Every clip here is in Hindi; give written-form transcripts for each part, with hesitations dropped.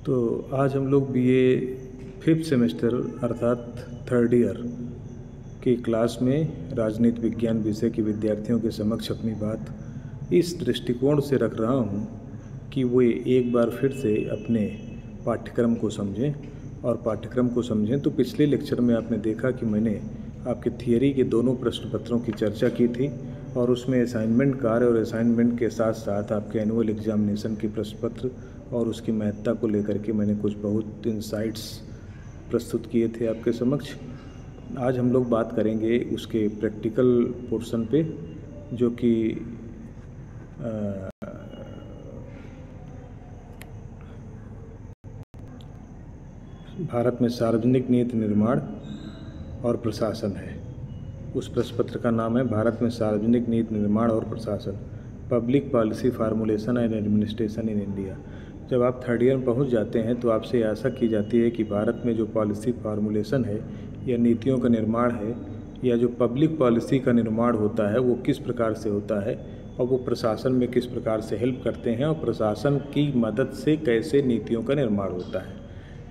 तो आज हम लोग बीए 5th सेमेस्टर अर्थात 3rd ईयर की क्लास में राजनीति विज्ञान विषय के विद्यार्थियों के समक्ष अपनी बात इस दृष्टिकोण से रख रहा हूँ कि वो एक बार फिर से अपने पाठ्यक्रम को समझें। और पाठ्यक्रम को समझें तो पिछले लेक्चर में आपने देखा कि मैंने आपके थियरी के दोनों प्रश्न पत्रों की चर्चा की थी और उसमें असाइनमेंट कार्य और असाइनमेंट के साथ साथ आपके एनुअल एग्जामिनेशन की प्रश्न पत्र और उसकी महत्ता को लेकर के मैंने कुछ बहुत इनसाइट्स प्रस्तुत किए थे आपके समक्ष। आज हम लोग बात करेंगे उसके प्रैक्टिकल पोर्शन पे, जो कि भारत में सार्वजनिक नीति निर्माण और प्रशासन है। उस प्रश्न पत्र का नाम है भारत में सार्वजनिक नीति निर्माण और प्रशासन, public policy formulation and administration in India. जब आप 3rd ईयर में पहुंच जाते हैं तो आपसे आशा की जाती है कि भारत में जो पॉलिसी फार्मुलेशन है या नीतियों का निर्माण है या जो पब्लिक पॉलिसी का निर्माण होता है वो किस प्रकार से होता है और वो प्रशासन में किस प्रकार से हेल्प करते हैं और प्रशासन की मदद से कैसे नीतियों का निर्माण होता है।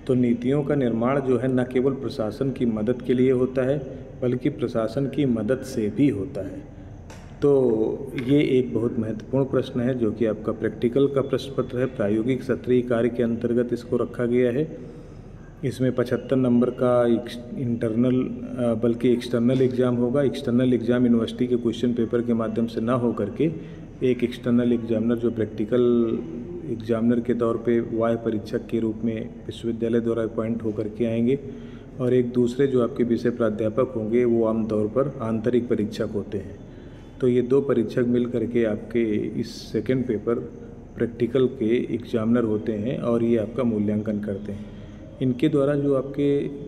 तो नीतियों का निर्माण जो है न केवल प्रशासन की मदद के लिए होता है बल्कि प्रशासन की मदद से भी होता है। तो ये एक बहुत महत्वपूर्ण प्रश्न है जो कि आपका प्रैक्टिकल का प्रश्न पत्र है। प्रायोगिक सत्रीय कार्य के अंतर्गत इसको रखा गया है। इसमें 75 नंबर का इंटरनल बल्कि एक्सटर्नल एग्ज़ाम होगा। एक्सटर्नल एग्ज़ाम यूनिवर्सिटी के क्वेश्चन पेपर के माध्यम से ना हो करके एक एक्सटर्नल एग्जामिनर जो प्रैक्टिकल एग्जामिनर के तौर पे वाह्य परीक्षक के रूप में विश्वविद्यालय द्वारा अपॉइंट होकर के आएंगे और एक दूसरे जो आपके विषय प्राध्यापक होंगे वो आमतौर पर आंतरिक परीक्षक होते हैं। तो ये 2 परीक्षक मिल करके आपके इस सेकंड पेपर प्रैक्टिकल के एग्जामिनर होते हैं और ये आपका मूल्यांकन करते हैं। इनके द्वारा जो आपके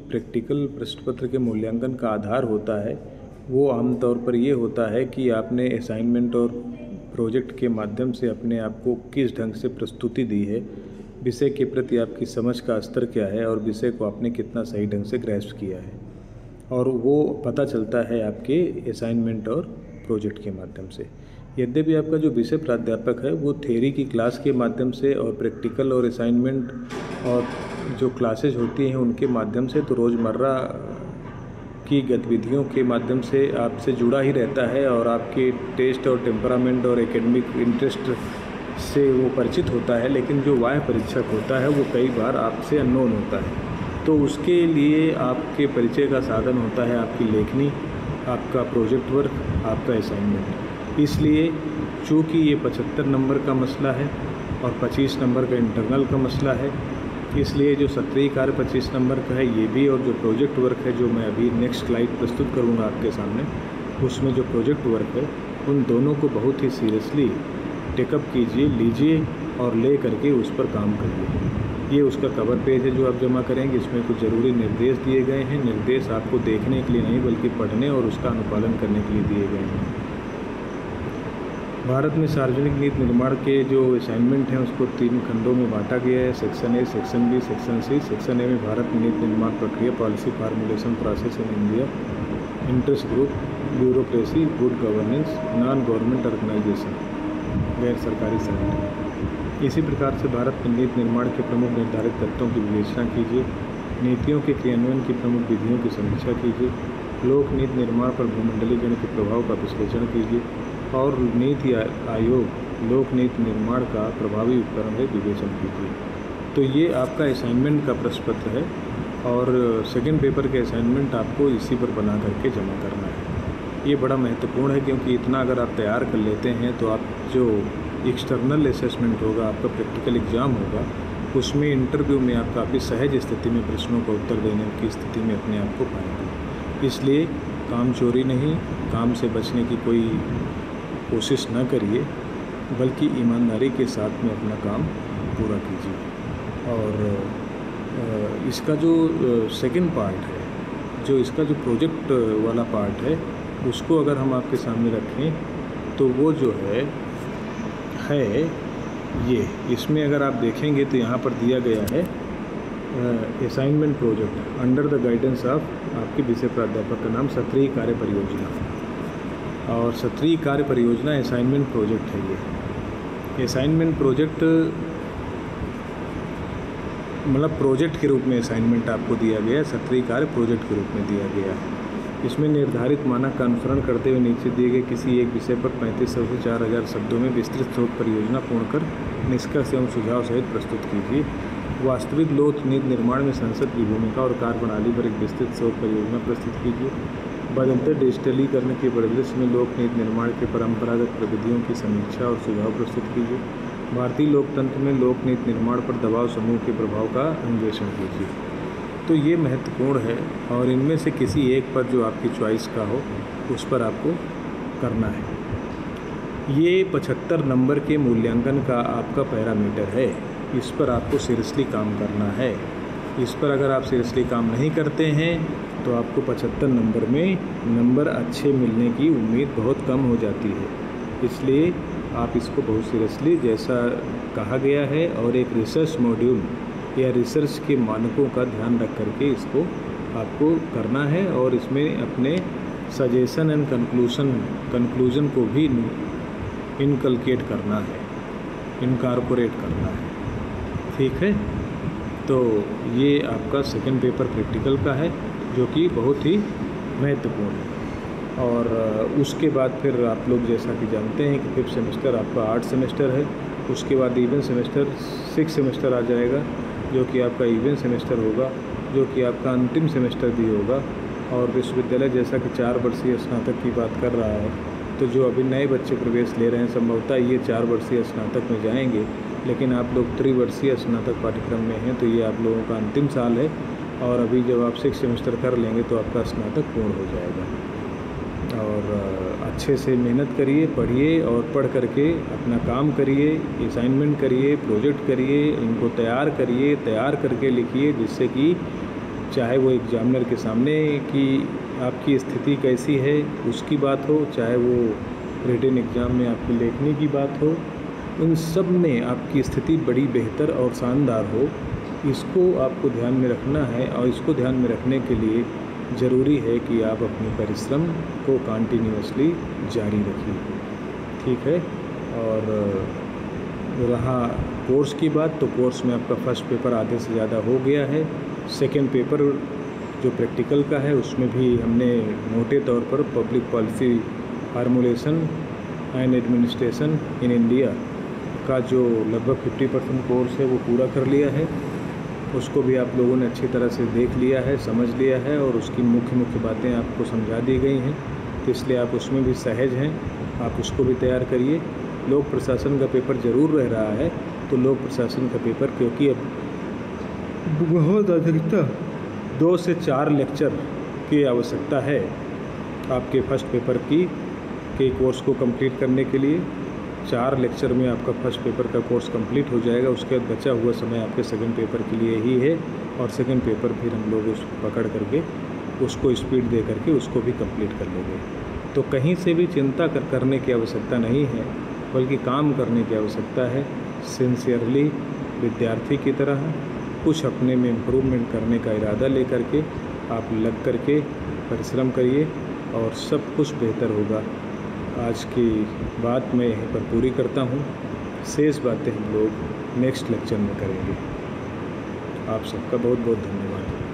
प्रैक्टिकल प्रश्न पत्र के मूल्यांकन का आधार होता है वो आमतौर पर ये होता है कि आपने असाइनमेंट और प्रोजेक्ट के माध्यम से अपने आप को किस ढंग से प्रस्तुति दी है, विषय के प्रति आपकी समझ का स्तर क्या है और विषय को आपने कितना सही ढंग से ग्रैस्प किया है, और वो पता चलता है आपके असाइनमेंट और प्रोजेक्ट के माध्यम से। यद्यपि आपका जो विषय प्राध्यापक है वो थ्योरी की क्लास के माध्यम से और प्रैक्टिकल और असाइनमेंट और जो क्लासेज होती हैं उनके माध्यम से तो रोज़मर्रा की गतिविधियों के माध्यम से आपसे जुड़ा ही रहता है और आपके टेस्ट और टेम्परामेंट और एकेडमिक इंटरेस्ट से वो परिचित होता है। लेकिन जो वाह्य परीक्षक होता है वो कई बार आपसे अननोन होता है, तो उसके लिए आपके परिचय का साधन होता है आपकी लेखनी, आपका प्रोजेक्ट वर्क, आपका असाइनमेंट। इसलिए चूँकि ये 75 नंबर का मसला है और 25 नंबर का इंटरनल का मसला है, इसलिए जो सत्रीय कार्य 25 नंबर का है ये भी, और जो प्रोजेक्ट वर्क है जो मैं अभी नेक्स्ट स्लाइड प्रस्तुत करूँगा आपके सामने, उसमें जो प्रोजेक्ट वर्क है उन दोनों को बहुत ही सीरियसली टेकअप कीजिए, लीजिए और ले करके उस पर काम करिए। ये उसका कवर पेज है जो आप जमा करेंगे। इसमें कुछ ज़रूरी निर्देश दिए गए हैं। निर्देश आपको देखने के लिए नहीं बल्कि पढ़ने और उसका अनुपालन करने के लिए दिए गए हैं। भारत में सार्वजनिक नीति निर्माण के जो असाइनमेंट हैं उसको 3 खंडों में बांटा गया है, section A, section B, section C. Section A में भारत में नीति निर्माण प्रक्रिया, policy formulation process in India, interest group, bureaucracy, good governance, non government organization, गैर सरकारी संगठन। इसी प्रकार से भारत में नीति निर्माण के प्रमुख निर्धारित तत्वों की विवेचना कीजिए, नीतियों के क्रियान्वयन की प्रमुख विधियों की समीक्षा कीजिए, लोक नीति निर्माण पर भूमंडलीकरण के प्रभाव का विश्लेषण कीजिए और नीति आयोग लोक नीति निर्माण का प्रभावी उपकरण है विवेचन कीजिए। तो ये आपका असाइनमेंट का प्रश्न पत्र है और सेकंड पेपर के असाइनमेंट आपको इसी पर बना करके जमा करना है। ये बड़ा महत्वपूर्ण है क्योंकि इतना अगर आप तैयार कर लेते हैं तो आप जो एक्सटर्नल असेसमेंट होगा, आपका प्रैक्टिकल एग्ज़ाम होगा, उसमें इंटरव्यू में आप काफ़ी सहज स्थिति में प्रश्नों का उत्तर देने की स्थिति में अपने आप को पाएंगे। इसलिए काम चोरी नहीं, काम से बचने की कोई कोशिश न करिए बल्कि ईमानदारी के साथ में अपना काम पूरा कीजिए। और इसका जो सेकंड पार्ट है, जो इसका जो प्रोजेक्ट वाला पार्ट है, उसको अगर हम आपके सामने रखें तो वो जो है ये, इसमें अगर आप देखेंगे तो यहाँ पर दिया गया है assignment project under the guidance of आपके विषय प्राध्यापक का नाम सत्रीय कार्य परियोजना, और सत्रीय कार्य परियोजना असाइनमेंट प्रोजेक्ट है। ये असाइनमेंट प्रोजेक्ट मतलब प्रोजेक्ट के रूप में असाइनमेंट आपको दिया गया है, सत्रीय कार्य प्रोजेक्ट के रूप में दिया गया है। इसमें निर्धारित मानक का अनुसरण करते हुए नीचे दिए गए किसी एक विषय पर 3500 से 4000 शब्दों में विस्तृत शोध परियोजना पूर्ण कर निष्कर्ष एवं सुझाव सहित प्रस्तुत कीजिए। वास्तविक लोक नीति निर्माण में संसद की भूमिका और कार्यप्रणाली पर एक विस्तृत शोध परियोजना प्रस्तुत कीजिए। बदलते डिजिटलीकरण के परिदृश्य में लोक नीति निर्माण के परंपरागत प्रविधियों की समीक्षा और सुझाव प्रस्तुत कीजिए। भारतीय लोकतंत्र में लोक नीति निर्माण पर दबाव समूह के प्रभाव का अन्वेषण कीजिए। तो ये महत्वपूर्ण है और इनमें से किसी एक पर जो आपकी चॉइस का हो उस पर आपको करना है। ये 75 नंबर के मूल्यांकन का आपका पैरामीटर है, इस पर आपको सीरियसली काम करना है। इस पर अगर आप सीरियसली काम नहीं करते हैं तो आपको 75 नंबर में नंबर अच्छे मिलने की उम्मीद बहुत कम हो जाती है। इसलिए आप इसको बहुत सीरियसली जैसा कहा गया है और एक रिसर्च मॉड्यूल या रिसर्च के मानकों का ध्यान रख करके इसको आपको करना है और इसमें अपने सजेशन एंड कंक्लूजन को भी इनकलकेट करना है, इनकॉर्पोरेट करना है। ठीक है, तो ये आपका सेकंड पेपर प्रैक्टिकल का है जो कि बहुत ही महत्वपूर्ण है। और उसके बाद फिर आप लोग जैसा कि जानते हैं कि 5th सेमेस्टर आपका 8 सेमेस्टर है। उसके बाद इवन सेमेस्टर 6 सेमेस्टर आ जाएगा जो कि आपका इवन सेमेस्टर होगा, जो कि आपका अंतिम सेमेस्टर भी होगा। और विश्वविद्यालय जैसा कि 4 वर्षीय स्नातक की बात कर रहा है, तो जो अभी नए बच्चे प्रवेश ले रहे हैं संभवतः ये 4 वर्षीय स्नातक में जाएंगे, लेकिन आप लोग त्रिवर्षीय स्नातक पाठ्यक्रम में हैं तो ये आप लोगों का अंतिम साल है। और अभी जब आप 6 सेमेस्टर कर लेंगे तो आपका स्नातक पूर्ण हो जाएगा। और अच्छे से मेहनत करिए, पढ़िए और पढ़ करके अपना काम करिए, असाइनमेंट करिए, प्रोजेक्ट करिए, इनको तैयार करिए, तैयार करके लिखिए, जिससे कि चाहे वो एग्जामिनर के सामने कि आपकी स्थिति कैसी है उसकी बात हो, चाहे वो रिटन एग्ज़ाम में आपकी लेखनी की बात हो, उन सब में आपकी स्थिति बड़ी बेहतर और शानदार हो। इसको आपको ध्यान में रखना है और इसको ध्यान में रखने के लिए ज़रूरी है कि आप अपने परिश्रम को कंटिन्यूअसली जारी रखिए। ठीक है, और रहा कोर्स की बात, तो कोर्स में आपका फर्स्ट पेपर आधे से ज़्यादा हो गया है। सेकंड पेपर जो प्रैक्टिकल का है उसमें भी हमने मोटे तौर पर public policy formulation and administration in India का जो लगभग 50% कोर्स है वो पूरा कर लिया है। उसको भी आप लोगों ने अच्छी तरह से देख लिया है, समझ लिया है और उसकी मुख्य बातें आपको समझा दी गई हैं, तो इसलिए आप उसमें भी सहज हैं। आप उसको भी तैयार करिए। लोक प्रशासन का पेपर ज़रूर रह रहा है, तो लोक प्रशासन का पेपर क्योंकि अब बहुत अधिकता 2 से 4 लेक्चर की आवश्यकता है आपके फर्स्ट पेपर के कोर्स को कंप्लीट करने के लिए। 4 लेक्चर में आपका फर्स्ट पेपर का कोर्स कंप्लीट हो जाएगा। उसके बाद बचा हुआ समय आपके सेकंड पेपर के लिए ही है और सेकंड पेपर फिर हम लोग उस पकड़ करके उसको स्पीड दे करके उसको भी कंप्लीट कर लेंगे। तो कहीं से भी चिंता करने की आवश्यकता नहीं है, बल्कि काम करने की आवश्यकता है। सिंसियरली विद्यार्थी की तरह कुछ अपने में इम्प्रूवमेंट करने का इरादा ले करके आप लग करके परिश्रम करिए और सब कुछ बेहतर होगा। आज की बात मैं यहीं पर पूरी करता हूँ। शेष बातें हम लोग नेक्स्ट लेक्चर में करेंगे। आप सबका बहुत बहुत धन्यवाद।